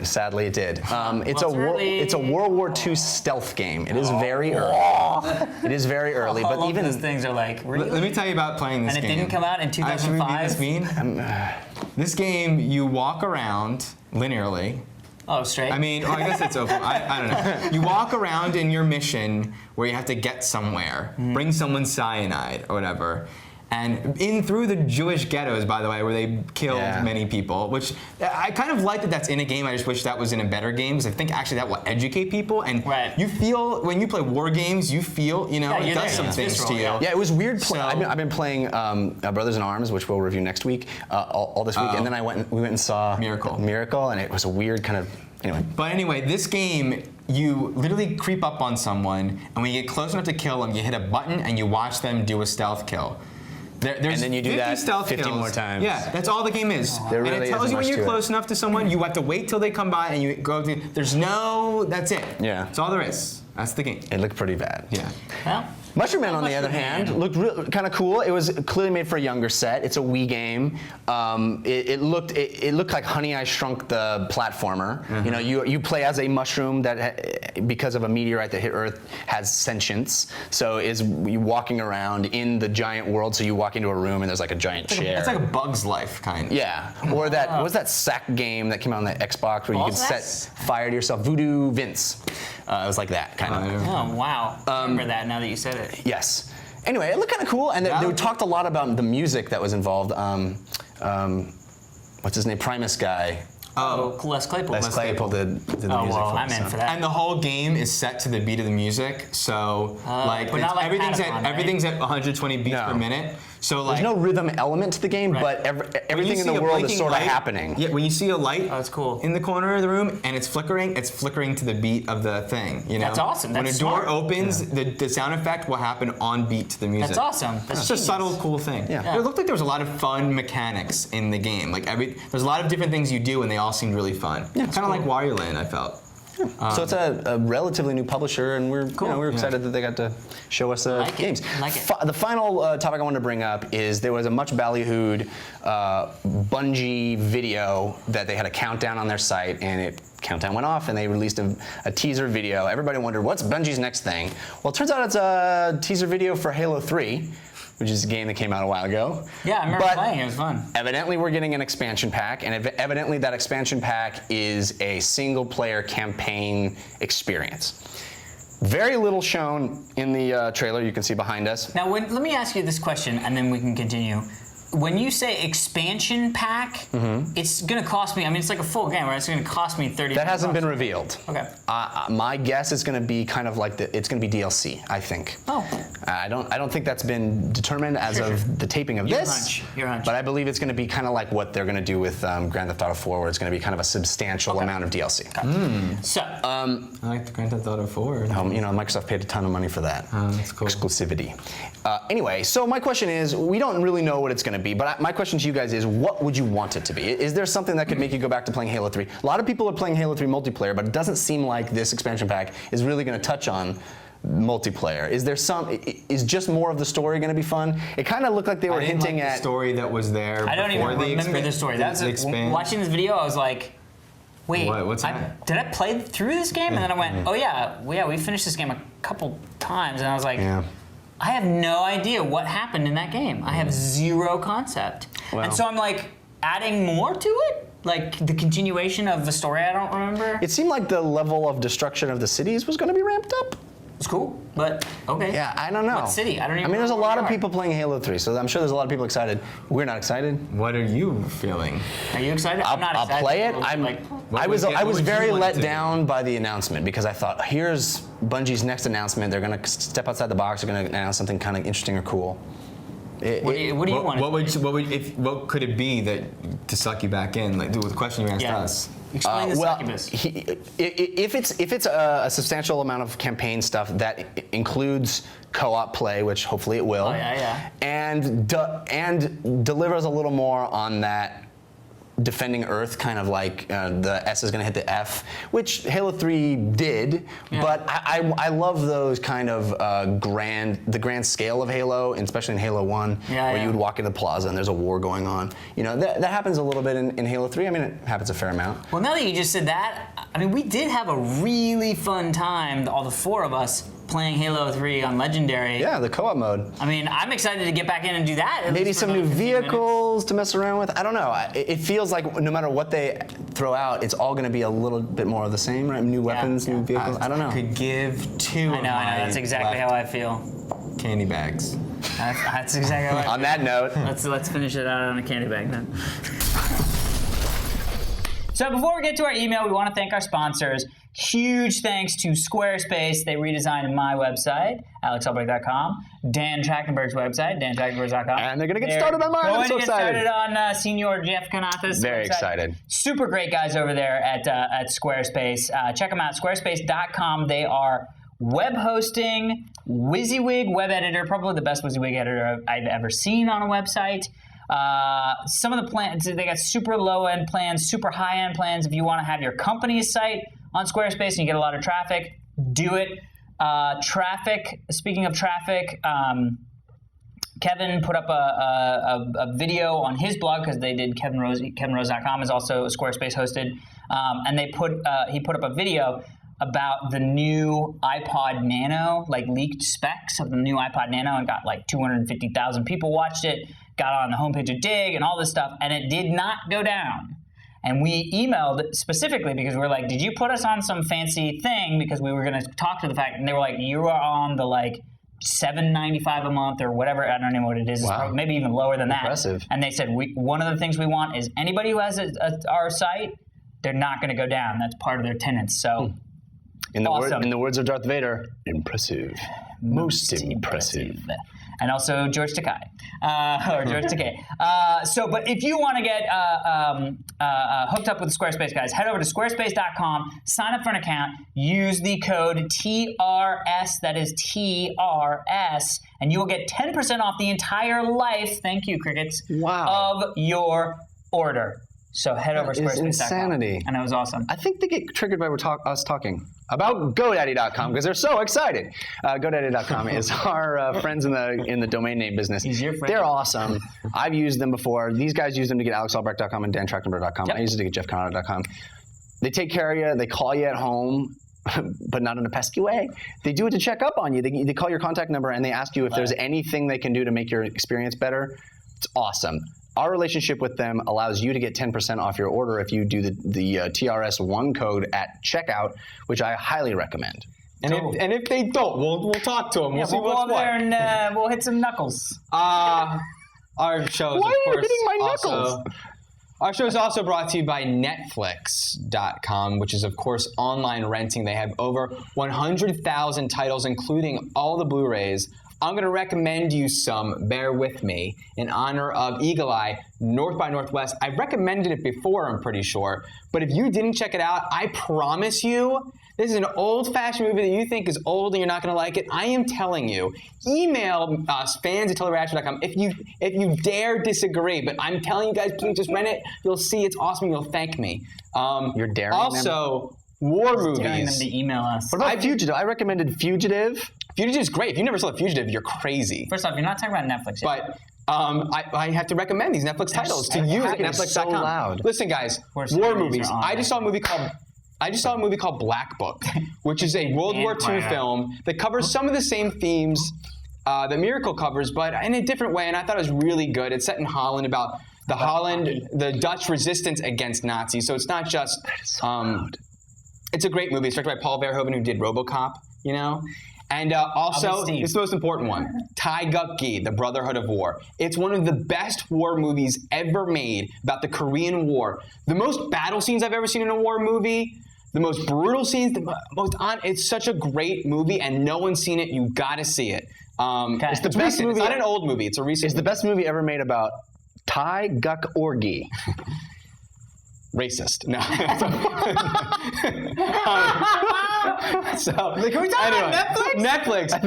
Sadly, it did. It's Well, a it's early. it's a World War II stealth game. It is very early. It is very early, All but of even those things are like, really? Let me tell you about playing this And it game. didn't come out in Should we read 2005? this mean? This game, you walk around linearly. Oh, straight? I mean, I guess it's open. I don't know. You walk around in your mission where you have to get somewhere, bring someone cyanide or whatever. And in through the Jewish ghettos, by the way, where they killed Yeah. many people, which I kind of like that that's in a game. I just wish that was in a better game, because I think actually that will educate people. And Right. you feel, when you play war games, you feel, you know, Yeah, it you're does there. some It's things visceral, to you. yeah. Yeah, it was weird. So- I've been playing Brothers in Arms, which we'll review next week, all this week, and then we went and saw Miracle. and it was a weird kind of anyway. But anyway, this game, you literally creep up on someone, and when you get close enough to kill them, you hit a button and you watch them do a stealth kill. There's And then you do 50 that stealth 50 kills. more times. Yeah, that's all the game is. There and really it tells isn't you when much you're to it. close enough to someone, you have to wait till they come by and you go through. There's no, that's it. Yeah. That's all there is. That's the game. It looked pretty bad. Yeah. Well, Mushroom Man, on the Mushroom other hand, Man. looked kind of cool. It was clearly made for a younger set. It's a Wii game. It looked like Honey, I Shrunk the platformer. You know, you play as a mushroom that, because of a meteorite that hit Earth, has sentience. So is you walking around in the giant world. So you walk into a room and there's like a giant chair. It's like a Bug's Life kind of. Yeah, or that what was that sack game that came out on the Xbox where you could set Balls? fire to yourself? Voodoo Vince. It was like that kind of. oh, wow. I remember that now that you said it. Yes. Anyway, it looked kind of cool, and they talked a lot about the music that was involved. What's his name? Primus guy. Oh, Les Claypool. Les Claypool did the Oh, music. well, for I'm it, in so. for that. And the whole game is set to the beat of the music, so like, but not like everything's Patapon, right? everything's at 120 beats No. per minute. So like, There's no rhythm element to the game, Right. but when you everything in see the a world is blinking sort of light- happening. Yeah, when you see a light that's cool. in the corner of the room and it's flickering to the beat of the thing. You know, That's awesome. When That's a door smart. opens, the sound effect will happen on beat to the music. That's awesome. That's It's just a genius. subtle, cool thing. Yeah. It looked like there was a lot of fun mechanics in the game. Like there's a lot of different things you do, and they all seemed really fun. Kind of like Wario Land, I felt. So it's a relatively new publisher, and we're excited that they got to show us games. Like it. The final topic I wanted to bring up is there was a much ballyhooed Bungie video that they had a countdown on their site, and countdown went off, and they released a teaser video. Everybody wondered, what's Bungie's next thing? Well, it turns out it's a teaser video for Halo 3, which is a game that came out a while ago. Yeah, I remember playing it. It was fun. Evidently, we're getting an expansion pack, and evidently that expansion pack is a single-player campaign experience. Very little shown in the trailer you can see behind us. Now, let me ask you this question, and then we can continue. When you say expansion pack, it's going to cost me, I mean, it's like a full game, right? It's going to cost me $30. That hasn't been revealed. Okay. My guess is going to be kind of like it's going to be DLC, I think. Oh. I don't think that's been determined as of the taping of this. Your hunch. But I believe it's going to be kind of like what they're going to do with Grand Theft Auto 4, where it's going to be kind of a substantial amount of DLC. So, I like the Grand Theft Auto 4. Microsoft paid a ton of money for that. Oh, that's cool. Exclusivity. Anyway, so my question is, we don't really know what it's going to be, but my question to you guys is, what would you want it to be? Is there something that could make you go back to playing Halo 3? A lot of people are playing Halo 3 multiplayer, but it doesn't seem like this expansion pack is really going to touch on multiplayer. Is just more of the story going to be fun? It kind of looked like they were hinting at the story that was there. I don't even remember the story. Watching this video, I was like, wait, what's that? Did I play through this game? And then I went, oh yeah, we finished this game a couple times, and I was like, I have no idea what happened in that game. I have zero concept. Well. And so I'm like, adding more to it? Like the continuation of the story I don't remember? It seemed like the level of destruction of the cities was going to be ramped up. It's cool, but okay. Yeah, I don't know. What city? I don't even I mean, there's a know lot where of we are. people playing Halo 3, so I'm sure there's a lot of people excited. We're not excited. What are you feeling? Are you excited? I'm not excited. I'll play it. What I was would you very want it let to be? down by the announcement, because I thought, here's Bungie's next announcement. They're going to step outside the box. They're going to announce something kind of interesting or cool. What do you want? What could it be that to suck you back in? Like, the question you asked us. Explain the succubus. If it's a substantial amount of campaign stuff that includes co-op play, which hopefully it will, and delivers a little more on that defending Earth, kind of like the S is going to hit the F, which Halo 3 did, but I love those kind of grand scale of Halo, and especially in Halo 1, where you would walk into the plaza and there's a war going on. You know, that happens a little bit in Halo 3. I mean, it happens a fair amount. Well, now that you just said that, I mean, we did have a really fun time, all the four of us, playing Halo 3 on Legendary. Yeah, the co-op mode. I mean, I'm excited to get back in and do that. Maybe some new vehicles to mess around with. I don't know. It feels like no matter what they throw out, it's all going to be a little bit more of the same, right? New weapons, new vehicles. I don't know. I could give two. I know. That's exactly how I feel. Candy bags. That's exactly how I feel. On that note, let's finish it out on a candy bag then. So before we get to our email, we want to thank our sponsors. Huge thanks to Squarespace. They redesigned my website, alexelberg.com, Dan Trachtenberg's website, dantrachtenberg.com. And they're going to get started on mine. I'm so excited. Going to get started on Senior Jeff Kanathis' Very website. excited. Super great guys over there at Squarespace. Check them out, squarespace.com. They are web hosting, WYSIWYG web editor, probably the best WYSIWYG editor I've ever seen on a website. Some of the plans, they got super low-end plans, super high-end plans. If you want to have your company's site on Squarespace and you get a lot of traffic, do it. Speaking of traffic, Kevin put up a video on his blog, because they did kevinrose.com is also Squarespace hosted, and he put up a video about the new iPod Nano, like leaked specs of the new iPod Nano, and got like 250,000 people watched it, got on the homepage of Dig and all this stuff, and it did not go down. And we emailed specifically because we were like, did you put us on some fancy thing? Because we were going to talk to the fact, and they were like, you are on the like $7.95 a month or whatever. I don't know what it is. Wow. It's probably, maybe even lower than Impressive. that. And they said, one of the things we want is anybody who has our site, they're not going to go down. That's part of their tenants. So in awesome. In the words of Darth Vader, impressive. Most impressive. And also George Takei, or George Takei. But if you want to get hooked up with the Squarespace guys, head over to squarespace.com, sign up for an account, use the code TRS, that is TRS, and you will get 10% off the entire life, thank you, Crickets, Wow. of your order. So head over That is squarespace.com. insanity. And it was awesome. I think they get triggered by us talking about GoDaddy.com because they're so excited. GoDaddy.com is our friends in the domain name business. He's your friend. They're awesome. I've used them before. These guys use them to get AlexAlbrecht.com and DanTrachtenberg.com. Yep. I use it to get JeffConnor.com. They take care of you. They call you at home, but not in a pesky way. They do it to check up on you. They call your contact number and they ask you if there's anything they can do to make your experience better. It's awesome. Our relationship with them allows you to get 10% off your order if you do the TRS1 code at checkout, which I highly recommend. And if they don't, we'll talk to them. We'll see we'll go what's over what. there and we'll hit some knuckles. Our show is, Why of are you course, hitting my also, knuckles? Our show is also brought to you by Netflix.com, which is, of course, online renting. They have over 100,000 titles, including all the Blu-rays. I'm going to recommend you some, bear with me, in honor of Eagle Eye, North by Northwest. I've recommended it before, I'm pretty sure. But if you didn't check it out, I promise you, this is an old-fashioned movie that you think is old and you're not going to like it. I am telling you. Email us, fans@TotalReaction.com, if you dare disagree. But I'm telling you guys, please just rent it. You'll see it's awesome. You'll thank me. You're daring them? Also, war Daring them movies. to email us. What about Fugitive? I recommended Fugitive. Fugitive is great. If you never saw Fugitive, you're crazy. First off, you're not talking about Netflix yet. But I have to recommend these Netflix titles to you at It's so Netflix.com. loud. Listen, guys, course, war these movies. are on I just saw a movie called Black Book, which is a World War II film that covers some of the same themes that Miracle covers, but in a different way. And I thought it was really good. It's set in Holland about the Dutch resistance against Nazis. So it's not just. It's a great movie. It's directed by Paul Verhoeven, who did RoboCop. You know. And also, Steve. it's the most important one, Tai Guk Gi, The Brotherhood of War. It's one of the best war movies ever made about the Korean War. The most battle scenes I've ever seen in a war movie, the most brutal scenes, it's such a great movie, and no one's seen it. You gotta see it. It's the best movie. It's not an old movie. It's a recent. It's the best movie ever made about Thai Guk Orgi. Racist. No. So Can we talk about Netflix? Netflix. I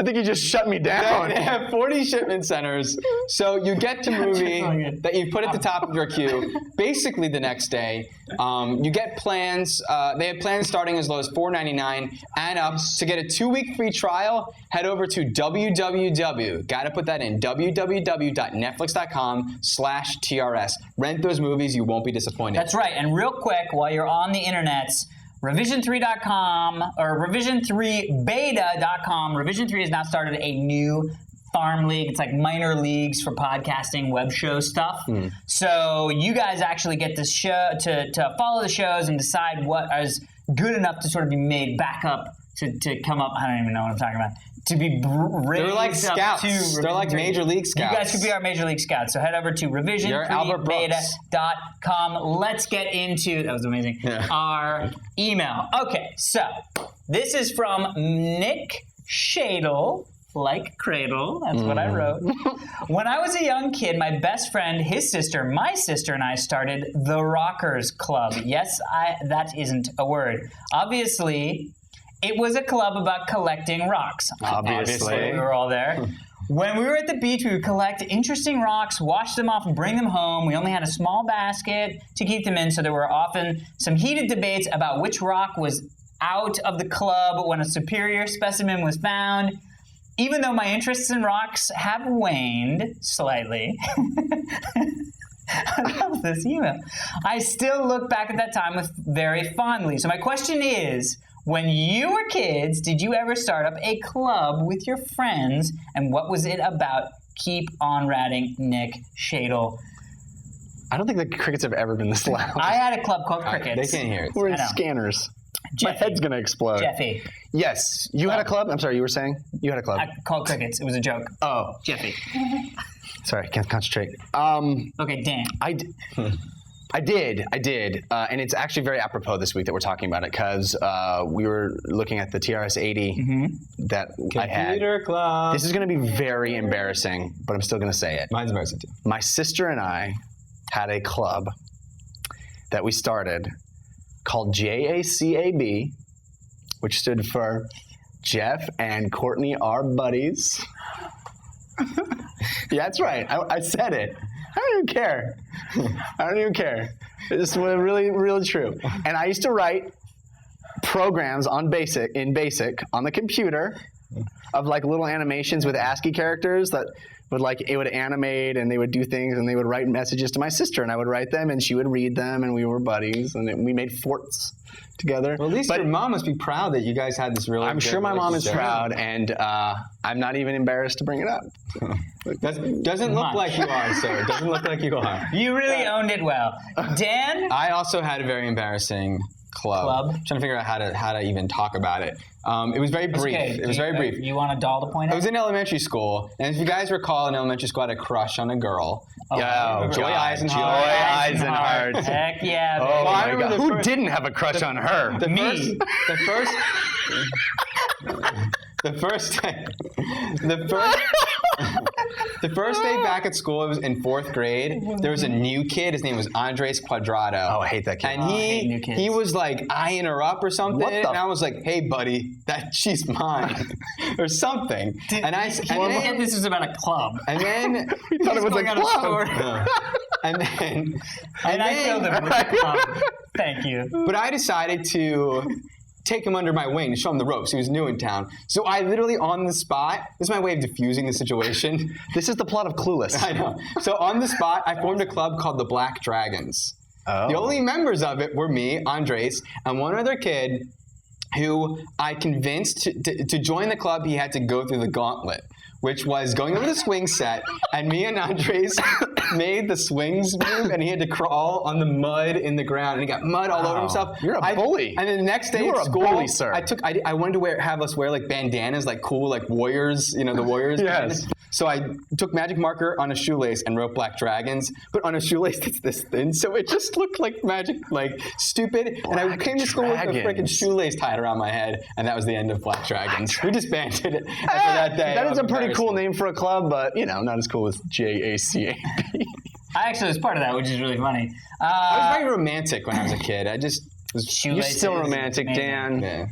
think you just shut me down. They have 40 shipment centers, so you get to movie that you put at the top of your queue. Basically, the next day, you get plans. They have plans starting as low as $4.99 and up. To get a 2-week free trial, head over to gotta put that in, www.netflix.com/TRS. Rent those movies. You won't be disappointed. That's right. And real quick, while you're on the internets, Revision3.com or Revision3Beta.com. Revision 3 has now started a new farm league. It's like minor leagues for podcasting, web show stuff. So you guys actually get to follow the shows and decide what is good enough to sort of be made back up to come up. I don't even know what I'm talking about. To be raised They're like scouts. They're like major league scouts. You guys could be our major league scouts. So head over to revision3beta.com. Let's get into, that was amazing, our email. Okay, so this is from Nick Shadle, like Cradle, that's what I wrote. When I was a young kid, my best friend, his sister, my sister, and I started the Rockers Club. Yes, that isn't a word. Obviously, it was a club about collecting rocks. Obviously. We were all there. When we were at the beach, we would collect interesting rocks, wash them off, and bring them home. We only had a small basket to keep them in, so there were often some heated debates about which rock was out of the club when a superior specimen was found. Even though my interests in rocks have waned slightly, I love this email, I still look back at that time with very fondly. So my question is, when you were kids, did you ever start up a club with your friends, and what was it about? Keep on ratting, Nick Shadle. I don't think the crickets have ever been this loud. I had a club called Crickets. They can't hear it. We're in I know. scanners. Jeffy. My head's gonna explode. Jeffy. Yes, you had a club. I'm sorry, you were saying you had a club. Called Crickets. It was a joke. Oh, Jeffy. sorry, can't concentrate. Okay, Dan. I did, and it's actually very apropos this week that we're talking about it because we were looking at the TRS-80 that I had. Computer club. This is going to be very embarrassing, but I'm still going to say it. Mine's embarrassing too. My sister and I had a club that we started called JACAB, which stood for Jeff and Courtney are buddies. Yeah, that's right. I said it. I don't even care. I don't even care. It's really, really true. And I used to write programs in BASIC on the computer of like little animations with ASCII characters that it would animate and they would do things and they would write messages to my sister and I would write them and she would read them and we were buddies and we made forts together. Well, at least your mom must be proud that you guys had this really. I'm sure my mom is proud, and I'm not even embarrassed to bring it up. Doesn't look like you are, sir. Doesn't look like you are. You really owned it well. Dan? I also had a very embarrassing club. I'm trying to figure out how to even talk about it. It was very brief. Okay. It was very brief. You want a doll to point at? I was in elementary school, and if you guys recall, in elementary school, I had a crush on a girl. Joy Eisenhart. Joy Eisenhart. Heck yeah, baby. Oh I my God. remember Who didn't have a crush on her? The first day back at school, it was in 4th grade. There was a new kid. His name was Andres Cuadrado. Oh, I hate that kid. And I hate new kids. he was like eyeing her up or something. What the and I was like, "Hey, buddy, she's mine," or something. This is about a club. And then We thought it was a going on a club. story. and then I filled it with a club. Thank you. But I decided to take him under my wing to show him the ropes. He was new in town. So I literally on the spot, this is my way of diffusing the situation. This is the plot of Clueless. I know. So on the spot, I formed a club called the Black Dragons. Oh. The only members of it were me, Andres, and one other kid who I convinced to join the club. He had to go through the gauntlet, which was going over the swing set, and me and Andres made the swings move, and he had to crawl on the mud in the ground, and he got mud all over himself. You're a bully. And then the next day You at are a school, bully, sir. I wanted to have us wear like bandanas, like cool, like warriors, the warriors. Yes. bandanas. So I took magic marker on a shoelace and wrote Black Dragons, but on a shoelace that's this thin, so it just looked like magic, like stupid. And I came to school with a freaking shoelace tied around my head, and that was the end of Black Dragons. We disbanded it after that day. That is a pretty cool name for a club, but not as cool as JACAB. I actually was part of that, which is really funny. I was very romantic when I was a kid. I just was. You're still romantic, Dan. Yeah.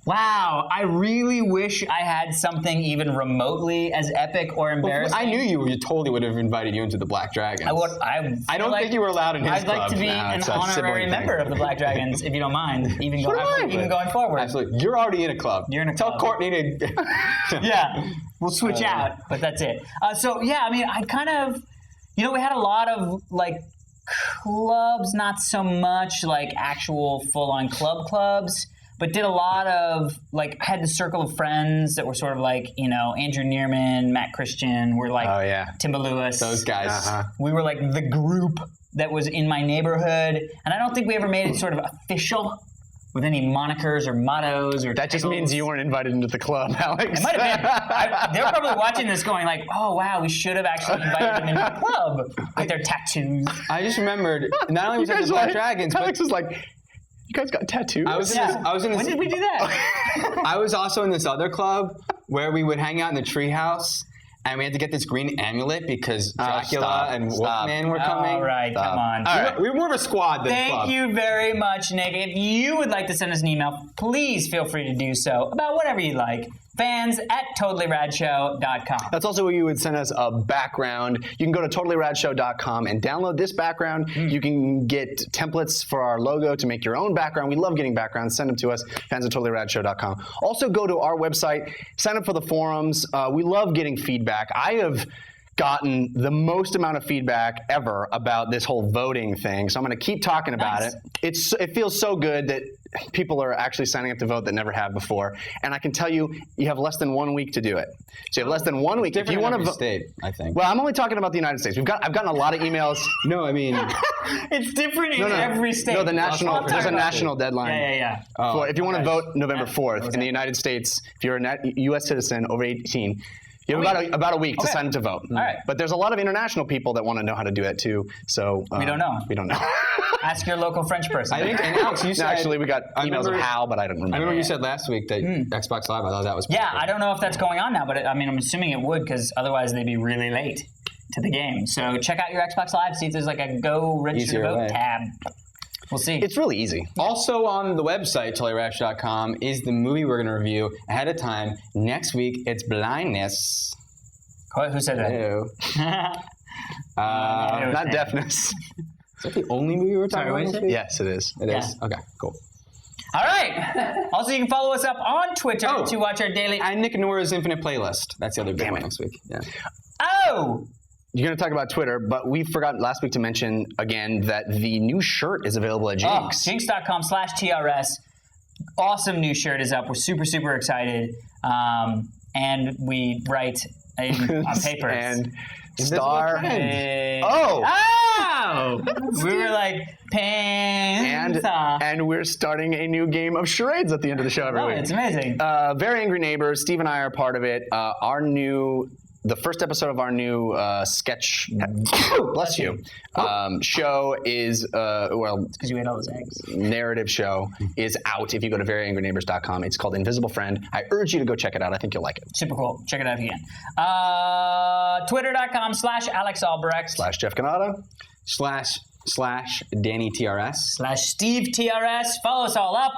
Wow, I really wish I had something even remotely as epic or embarrassing. I knew you totally would have invited you into the Black Dragons. I don't think you were allowed in his I'd like club. to be No, an it's a honorary sibling member thing. of the Black Dragons, if you don't mind, even So do I. going forward. Absolutely. You're already in a club. You're in a Tell club. Courtney to. Yeah, we'll switch out, but that's it. I kind of, we had a lot of like clubs, not so much like actual full-on clubs, but did a lot of had the circle of friends that were sort of like, Andrew Neerman, Matt Christian, were like Timba Lewis. Those guys. Uh-huh. We were like the group that was in my neighborhood, and I don't think we ever made it sort of official with any monikers or mottos or That just titles. means you weren't invited into the club, Alex. It might have been. They're probably watching this going like, oh, wow, we should have actually invited them into the club with their tattoos. I just remembered. Not only was I the Black Dragons, but Alex was like, you guys got tattoos? I was in this. When did we do that? I was also in this other club where we would hang out in the treehouse, and we had to get this green amulet because Dracula and Wolfman were coming. All right, come on. We were more of a squad than a club. Thank you very much, Nick. If you would like to send us an email, please feel free to do so about whatever you like. fans@totallyradshow.com. That's also where you would send us a background. You can go to totallyradshow.com and download this background. You can get templates for our logo to make your own background. We love getting backgrounds. Send them to us, fans@totallyradshow.com. Also go to our website, sign up for the forums. We love getting feedback. I have gotten the most amount of feedback ever about this whole voting thing, so I'm going to keep talking about Nice. it. It feels so good that people are actually signing up to vote that never have before, and I can tell you, you have less than 1 week to do it. So you have less than 1 week. Different if you in want to every vote, state, I think. well, I'm only talking about the United States. I've gotten a lot of emails. No, I mean, It's different in every state. No, there's a national deadline. Yeah. For if you want to vote November Yeah. 4th in the United States, if you're a U.S. citizen over 18. You have about a week to sign up to vote. All right. But there's a lot of international people that want to know how to do it too. So We don't know. We don't know. Ask your local French person. I think, and Alex, you said. No, actually, we got emails of how, but I don't remember. I remember you said last week that Xbox Live. I thought that was. Yeah, I don't know if that's going on now, but I'm assuming it would because otherwise they'd be really late to the game. So check out your Xbox Live, see if there's like a go register Easier to vote way. tab. We'll see. It's really easy. Also on the website, totallyrash.com, is the movie we're going to review ahead of time. Next week, it's Blindness. Who said that? Ew. Not deafness. Is that the only movie we're talking about? Sorry, Yes, it is. It is? Okay, cool. All right. Also, you can follow us up on Twitter Oh. to watch our daily. And Nick Nora's Infinite Playlist. That's the other big Damn one it. next week. Yeah. Oh! You're going to talk about Twitter, but we forgot last week to mention again that the new shirt is available at Oh, Jinx. Jinx.com/TRS. Awesome new shirt is up. We're super, super excited. And we write on paper. And Star. Hey. Oh! Oh! We were like, Panther. And we're starting a new game of charades at the end of the show every Oh, week. it's amazing. Very Angry Neighbors. Steve and I are part of it. The first episode of our new sketch, bless you, show is, Because you ate all those eggs. narrative show is out if you go to veryangryneighbors.com. It's called Invisible Friend. I urge you to go check it out. I think you'll like it. Super cool. Check it out again. Twitter.com/Alex Albrecht. /Jeff Canada. / Danny TRS. /Steve TRS. Follow us all up.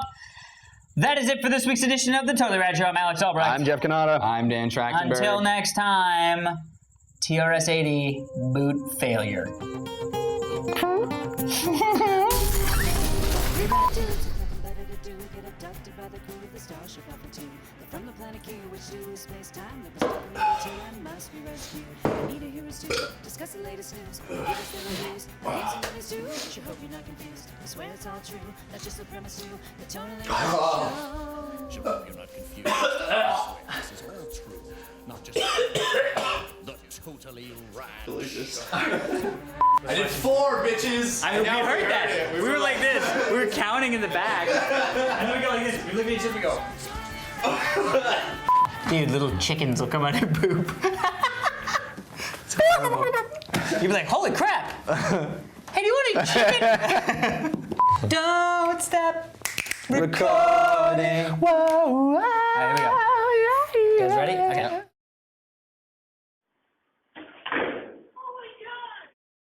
That is it for this week's edition of the Totally Rad Show. I'm Alex Albrecht. I'm Jeff Canada. I'm Dan Trachtenberg. Until next time, TRS-80 boot failure. Get abducted by the crew of the Starship Alpha 2. They're from the planet Q, which to space-time never stuck in reality and must be rescued. We need a heroes too, discuss the latest news. Give us their reviews, names and movies too. Sure hope you're not confused. I swear it's all true. That's just the premise too. The Totally Rad Show. Sure, you're not confused. This is all true. Not just the Totally Rad. I did 4, bitches. I mean, we heard that. We were like this. We were counting in the back. And then we go like this. We look at each other and go. Dude, little chickens will come out and poop. It's horrible. You'd be like, holy crap. Hey, do you want to eat chicken? Don't stop recording. Whoa, All right, here we go.